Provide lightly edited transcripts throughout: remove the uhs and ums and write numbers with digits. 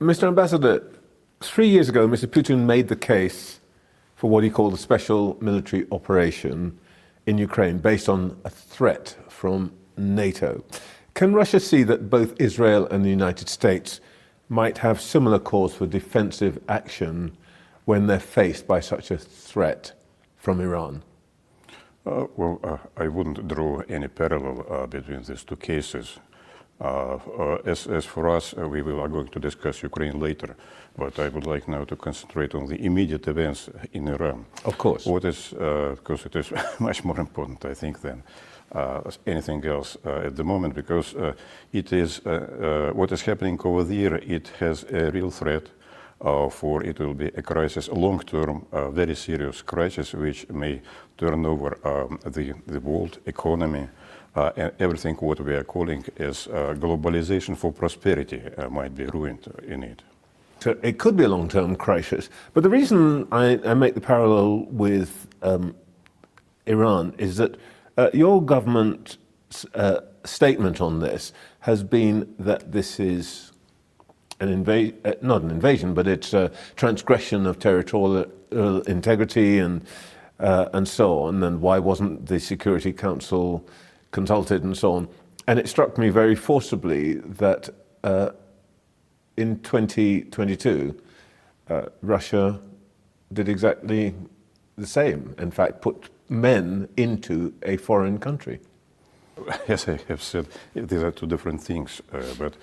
Mr. Ambassador, 3 years ago, Mr. Putin made the case for what he called a special military operation in Ukraine based on a threat from NATO. Can Russia see that both Israel and the United States might have similar cause for defensive action when they're faced by such a threat from Iran? I wouldn't draw any parallel between these two cases. As for us, we are going to discuss Ukraine later, but I would like now to concentrate on the immediate events in Iran. Of course. Because it is much more important, I think, than anything else at the moment, because it is what is happening over there. It has a real threat for it will be a crisis, a long-term, very serious crisis, which may turn over the world economy. And everything what we are calling as globalization for prosperity might be ruined in it. So it could be a long-term crisis. But the reason I make the parallel with Iran is that your government's statement on this has been that this is not an invasion, but it's a transgression of territorial integrity and so on. And why wasn't the Security Council consulted and so on? And it struck me very forcibly that in 2022, Russia did exactly the same. In fact, put men into a foreign country. As I have said, these are two different things, but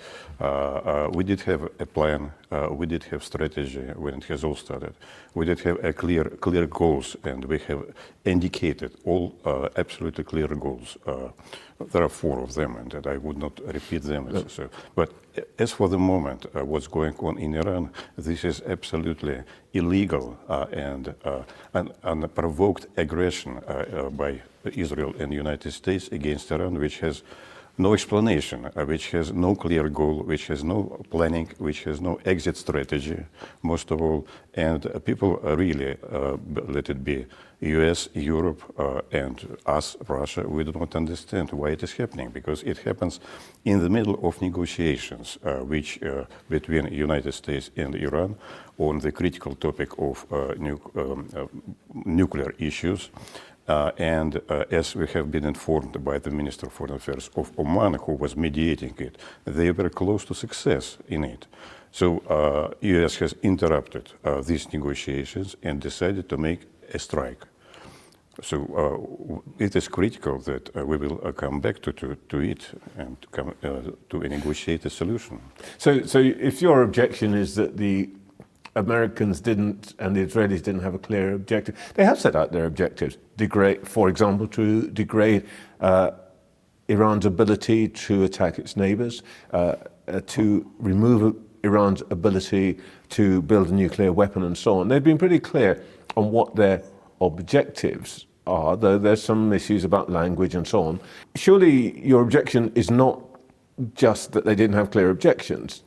we did have a plan, we did have strategy when it has all started. We did have a clear goals, and we have indicated all absolutely clear goals. There are 4 of them, and I would not repeat them. So, but as for the moment, what's going on in Iran, this is absolutely illegal and unprovoked aggression by Israel and the United States against Iran, which has no explanation, which has no clear goal, which has no planning, which has no exit strategy, most of all. And people really, let it be US, Europe, and us, Russia, we do not understand why it is happening, because it happens in the middle of negotiations which between United States and Iran on the critical topic of nuclear issues. And as we have been informed by the Minister of Foreign Affairs of Oman, who was mediating it, they were close to success in it. So US has interrupted these negotiations and decided to make a strike. So it is critical that we will come back to it and come to negotiate a solution. So if your objection is that the Americans didn't and the Israelis didn't have a clear objective, they have set out their objectives. Degrade, for example, to degrade Iran's ability to attack its neighbors, to remove Iran's ability to build a nuclear weapon and so on. They've been pretty clear on what their objectives are, though there's some issues about language and so on. Surely your objection is not just that they didn't have clear objectives.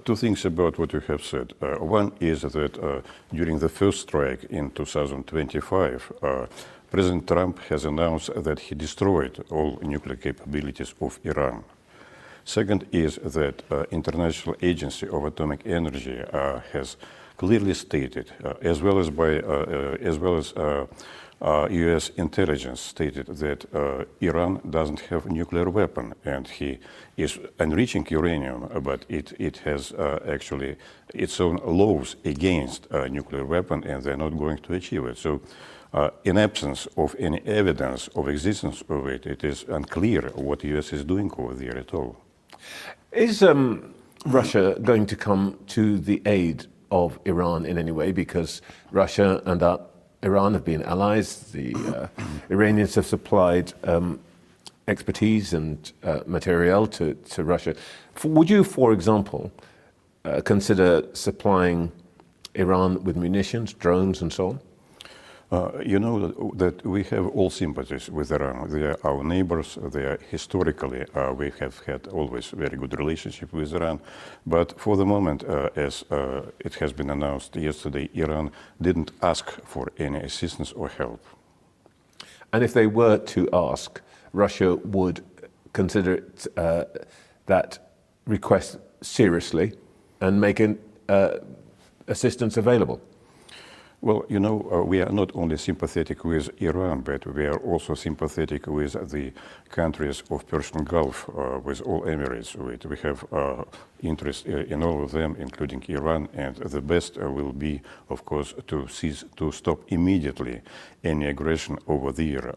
2 things about what you have said. One is that during the first strike in 2025, President Trump has announced that he destroyed all nuclear capabilities of Iran. Second is that International Agency of Atomic Energy has clearly stated, as well as U.S. intelligence stated that Iran doesn't have a nuclear weapon, and he is enriching uranium, but it has actually its own laws against a nuclear weapon, and they're not going to achieve it. So in absence of any evidence of existence of it, it is unclear what the U.S. is doing over there at all. Is Russia going to come to the aid of Iran in any way? Because Russia and Iran have been allies. The Iranians have supplied expertise and material to Russia. Would you, for example, consider supplying Iran with munitions, drones, and so on? You know that we have all sympathies with Iran. They are our neighbors. They are historically, we have had always very good relationship with Iran. But for the moment, as it has been announced yesterday, Iran didn't ask for any assistance or help. And if they were to ask, Russia would consider that request seriously? and make assistance available? Well, you know, we are not only sympathetic with Iran, but we are also sympathetic with the countries of Persian Gulf, with all Emirates. We have interest in all of them, including Iran, and the best will be, of course, to stop immediately any aggression over there.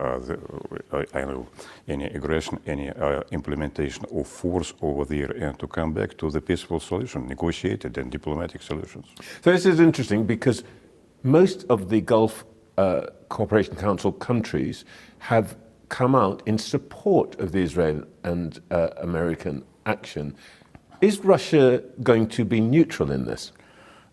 I know any aggression, any implementation of force over there, and to come back to the peaceful solution, negotiated and diplomatic solutions. So this is interesting because most of the Gulf Cooperation Council countries have come out in support of the Israel and American action. Is Russia going to be neutral in this?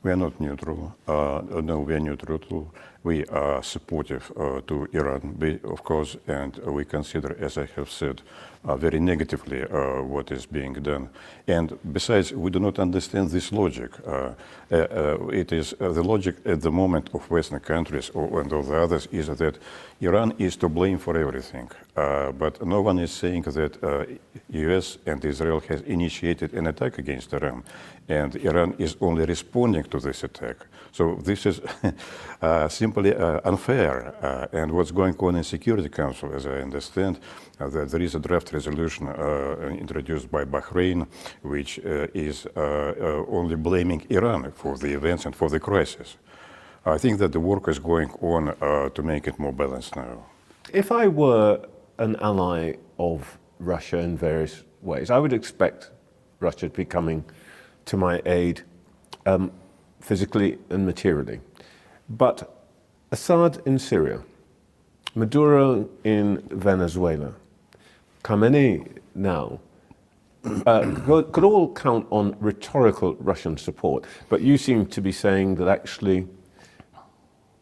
We are not neutral. No, we are neutral. We are supportive to Iran, of course, and we consider, as I have said, very negatively what is being done. And besides, we do not understand this logic. It is the logic at the moment of Western countries and of the others is that Iran is to blame for everything. But no one is saying that US and Israel has initiated an attack against Iran, and Iran is only responding to this attack. So this is simply unfair. And what's going on in Security Council, as I understand, that there is a draft resolution introduced by Bahrain, which is only blaming Iran for the events and for the crisis. I think that the work is going on to make it more balanced now. If I were an ally of Russia in various ways, I would expect Russia to be coming to my aid physically and materially. But Assad in Syria, Maduro in Venezuela, Khamenei now, could all count on rhetorical Russian support. But you seem to be saying that actually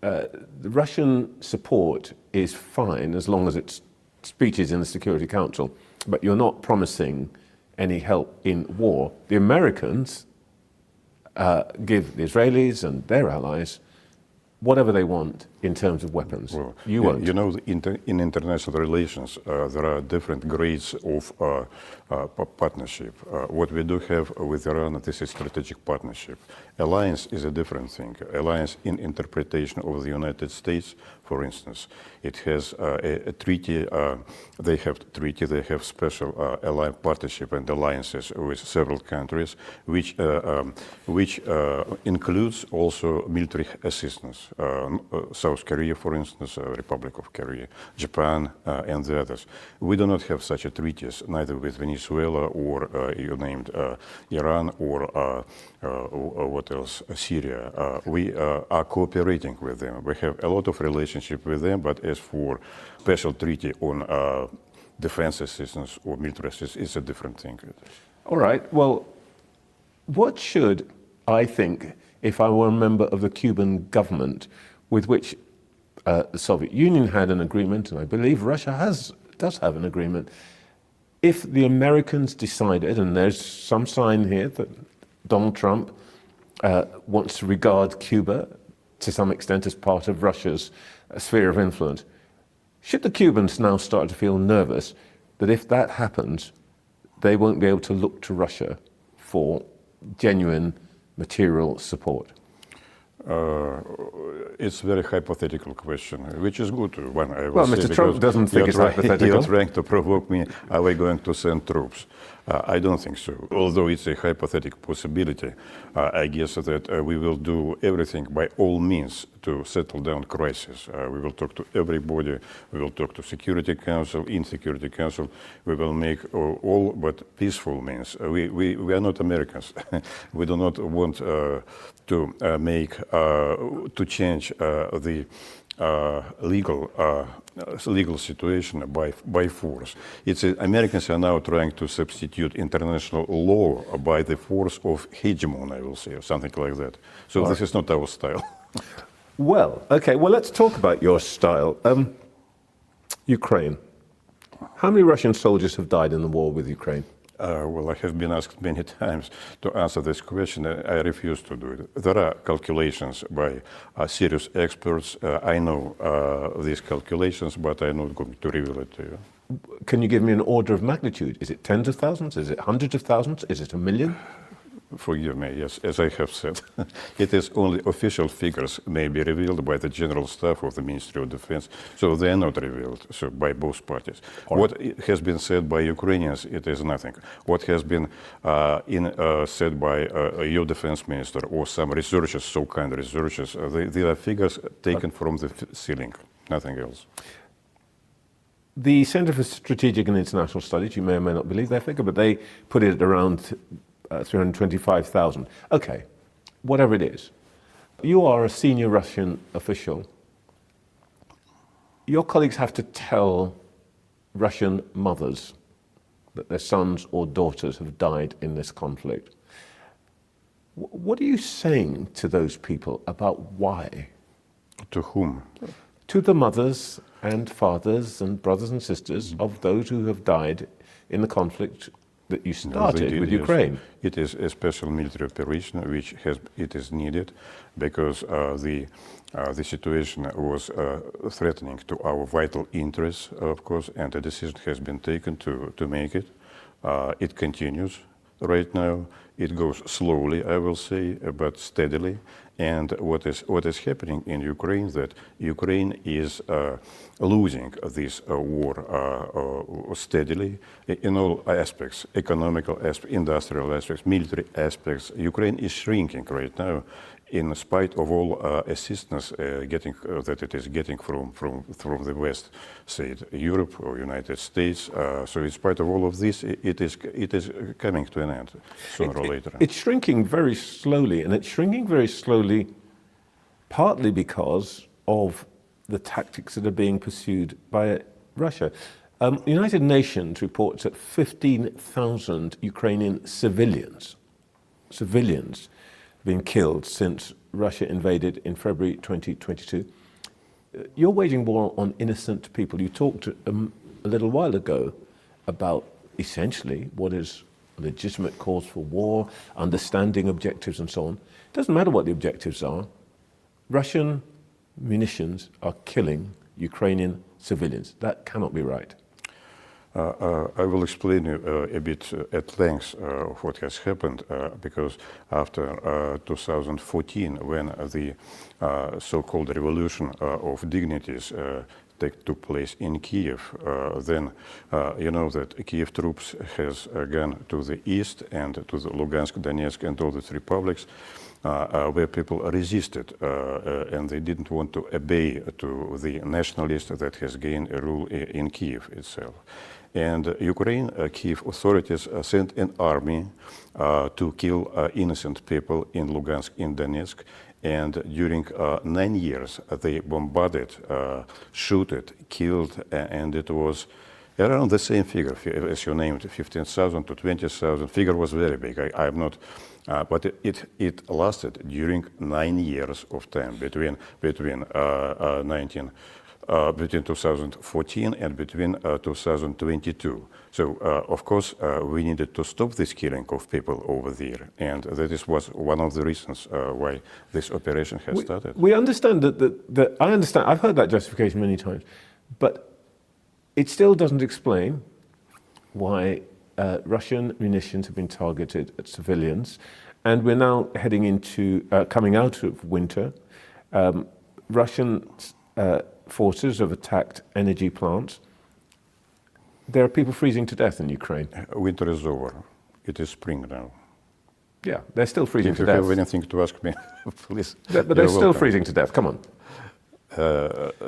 the Russian support is fine as long as it's speeches in the Security Council, but you're not promising any help in war. The Americans give the Israelis and their allies whatever they want in terms of weapons. Well, you won't. You know, in international relations, there are different grades of partnership. What we do have with Iran, this is strategic partnership. Alliance is a different thing. Alliance in interpretation of the United States, for instance, it has a treaty. They have special alliance partnership and alliances with several countries, which includes also military assistance. South Korea, for instance, Republic of Korea, Japan, and the others. We do not have such a treaties, neither with Venezuela or you named Iran or what else, Syria. We are cooperating with them. We have a lot of relationship with them, but as for special treaty on defense assistance or military assistance, it's a different thing. All right, well, what should I think if I were a member of the Cuban government with which the Soviet Union had an agreement, and I believe Russia does have an agreement, if the Americans decided, and there's some sign here that Donald Trump wants to regard Cuba to some extent as part of Russia's sphere of influence, should the Cubans now start to feel nervous that if that happens, they won't be able to look to Russia for genuine material support? It's a very hypothetical question, which is good one. Well, Mr. Trump doesn't think it's hypothetical. You're trying to provoke me. Are we going to send troops? I don't think so. Although it's a hypothetical possibility, I guess that we will do everything by all means to settle down crisis. We will talk to everybody. We will talk to Security Council. In Security Council, we will make all but peaceful means. We are not Americans. We do not want to to change the legal situation by force. Americans are now trying to substitute international law by the force of hegemon, I will say, or something like that. So this is not our style. Well, okay, well, let's talk about your style. Ukraine. How many Russian soldiers have died in the war with Ukraine? Well, I have been asked many times to answer this question. I refuse to do it. There are calculations by serious experts. I know these calculations, but I'm not going to reveal it to you. Can you give me an order of magnitude? Is it tens of thousands? Is it hundreds of thousands? Is it a million? Forgive me, yes, as I have said, it is only official figures may be revealed by the General Staff of the Ministry of Defense, so they are not revealed by both parties. What has been said by Ukrainians, it is nothing. What has been said by your defense minister or some researchers, so-called researchers, they are figures taken from the ceiling, nothing else. The Center for Strategic and International Studies, you may or may not believe their figure, but they put it at around 325,000. Okay, whatever it is. You are a senior Russian official. Your colleagues have to tell Russian mothers that their sons or daughters have died in this conflict. What are you saying to those people about why? To whom? To the mothers and fathers and brothers and sisters of those who have died in the conflict that you started with Ukraine. It is a special military operation which it is needed because the situation was threatening to our vital interests, of course, and a decision has been taken to make it. It continues right now. It goes slowly, I will say, but steadily. And what is happening in Ukraine, that Ukraine is losing this war steadily in all aspects, economical aspects, industrial aspects, military aspects. Ukraine is shrinking right now, in spite of all assistance that it is getting from the West, say it Europe or United States. So in spite of all of this, it is coming to an end sooner or later. It's shrinking very slowly, and it's shrinking very slowly partly because of the tactics that are being pursued by Russia. United Nations reports that 15,000 Ukrainian civilians been killed since Russia invaded in February 2022. You're waging war on innocent people. You talked a little while ago about essentially what is a legitimate cause for war, understanding objectives and so on. It doesn't matter what the objectives are. Russian munitions are killing Ukrainian civilians. That cannot be right. I will explain a bit at length what has happened because after 2014, when the so-called revolution of dignities took place in Kiev, then you know that Kiev troops has gone to the east and to the Lugansk, Donetsk and all these republics where people resisted and they didn't want to obey to the nationalist that has gained a rule in Kiev itself. And Ukraine, Kiev authorities sent an army to kill innocent people in Lugansk, in Donetsk. And during 9 years, they bombarded, shot, killed, and it was around the same figure as you named, 15,000 to 20,000. Figure was very big. I'm not, but it lasted during 9 years of time between 2014 and between 2022. So, of course, we needed to stop this killing of people over there. And that was one of the reasons why this operation has started. We understand that I understand, I've heard that justification many times, but it still doesn't explain why Russian munitions have been targeted at civilians. And we're now heading into, coming out of winter. Russian forces have attacked energy plants. There are people freezing to death in Ukraine. Winter is over. It is spring now. Yeah, they're still freezing to death. If you have anything to ask me, please. But they're still freezing to death. Come on.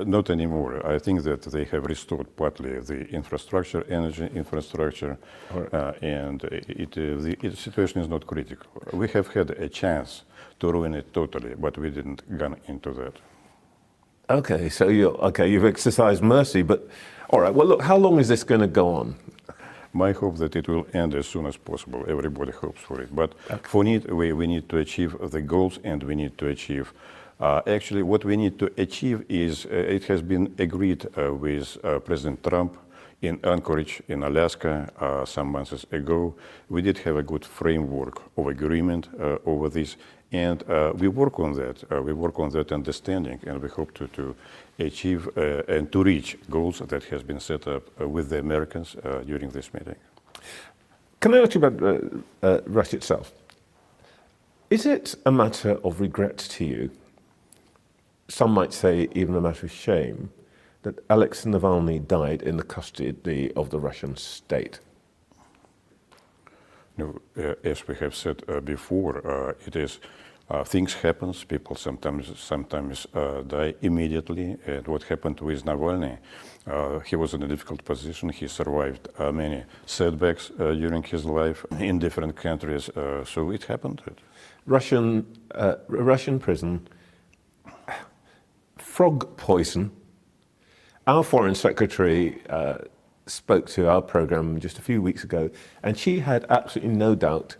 Not anymore. I think that they have restored partly the infrastructure, energy infrastructure, and the situation is not critical. We have had a chance to ruin it totally, but we didn't go into that. Okay, so you've exercised mercy, but all right. Well, look, how long is this going to go on? My hope that it will end as soon as possible. Everybody hopes for it, but for it, we need to achieve the goals, and we need to achieve. Actually, what we need to achieve is it has been agreed with President Trump in Anchorage, in Alaska, some months ago. We did have a good framework of agreement over this. And we work on that. We work on that understanding, and we hope to achieve and to reach goals that has been set up with the Americans during this meeting. Can I ask you about Russia itself? Is it a matter of regret to you, some might say even a matter of shame, that Alexei Navalny died in the custody of the Russian state? No, as we have said before, it is things happen. People sometimes die immediately. And what happened with Navalny? He was in a difficult position. He survived many setbacks during his life in different countries. So it happened. Russian prison, frog poison. Our foreign secretary spoke to our program just a few weeks ago, and she had absolutely no doubt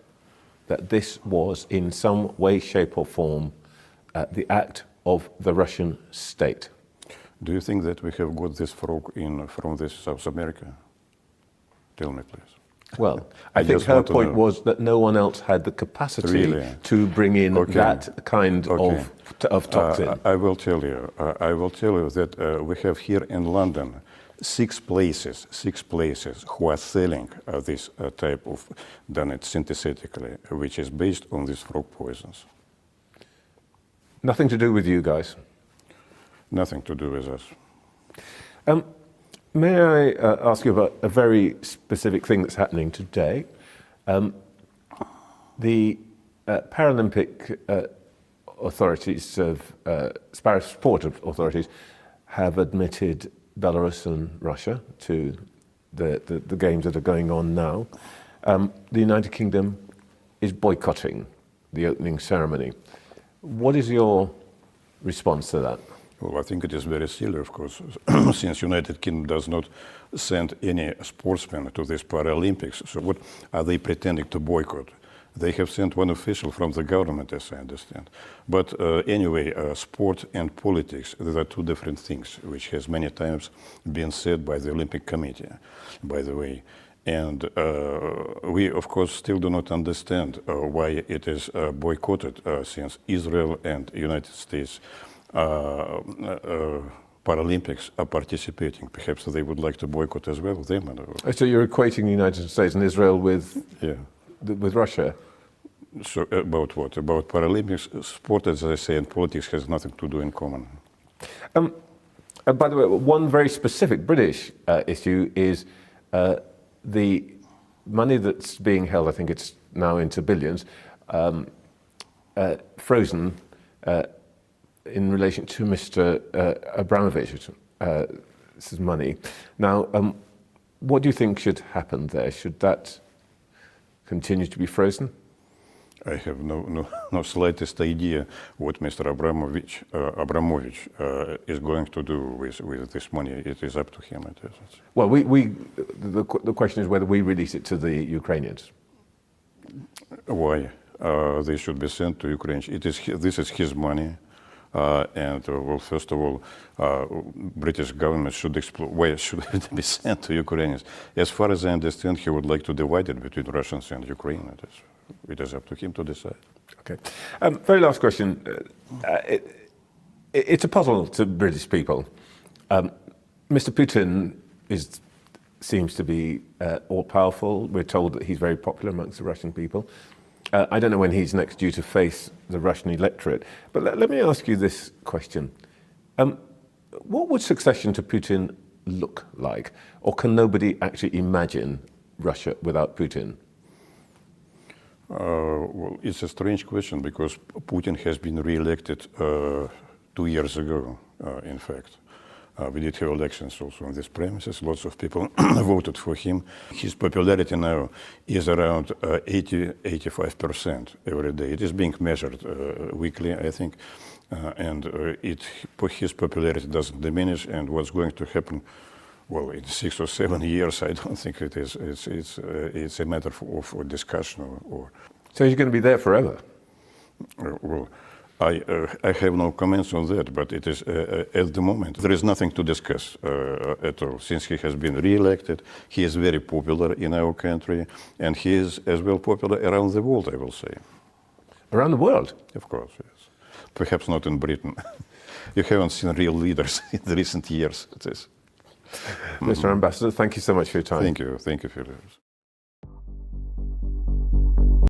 that this was in some way, shape or form the act of the Russian state. Do you think that we have got this frog from this South America? Tell me, please. Well, I think her point was that no one else had the capacity to bring in that kind of toxin. I will tell you that we have here in London six places who are selling this type of, done it synthetically, which is based on these frog poisons. Nothing to do with you guys? Nothing to do with us. May I ask you about a very specific thing that's happening today? The Paralympic authorities, sport authorities, have admitted Belarus and Russia to the games that are going on now. The United Kingdom is boycotting the opening ceremony. What is your response to that? Well, I think it is very silly, of course, since United Kingdom does not send any sportsmen to these Paralympics. So what are they pretending to boycott? They have sent one official from the government, as I understand. But anyway, sport and politics, these are two different things, which has many times been said by the Olympic Committee, by the way. And we, of course, still do not understand why it is boycotted, since Israel and United States Paralympics are participating. Perhaps they would like to boycott as well them. So you're equating the United States and Israel with Russia? So about what? About Paralympics? Sport, as I say, and politics has nothing to do in common. By the way, one very specific British issue is the money that's being held, I think it's now into billions, frozen in relation to Mr. Abramovici, this is money. Now, what do you think should happen there? Should that continue to be frozen? I have no slightest idea what Mr. Abramovich is going to do with this money. It is up to him. Well, the question is whether we release it to the Ukrainians. Why? They should be sent to Ukraine. This is his money. And well, first of all, British government should explore why should it be sent to Ukrainians. As far as I understand, he would like to divide it between Russians and Ukraine. It is up to him to decide. Okay. Very last question. It's a puzzle to British people. Mr. Putin seems to be all-powerful. We're told that he's very popular amongst the Russian people. I don't know when he's next due to face the Russian electorate. But let me ask you this question. What would succession to Putin look like? Or can nobody actually imagine Russia without Putin? Well, it's a strange question because Putin has been re-elected 2 years ago, in fact. We did have elections also on these premises. Lots of people voted for him. His popularity now is around 80–85% every day. It is being measured weekly, I think. And his popularity doesn't diminish. And what's going to happen, well, in 6 or 7 years, I don't think it is. It's a matter of discussion. So he's going to be there forever? Well, I have no comments on that, but it is at the moment there is nothing to discuss at all. Since he has been re-elected, he is very popular in our country, and he is as well popular around the world, I will say. Around the world? Of course, yes. Perhaps not in Britain. You haven't seen real leaders in the recent years. Mr. Ambassador, thank you so much for your time. Thank you for yours.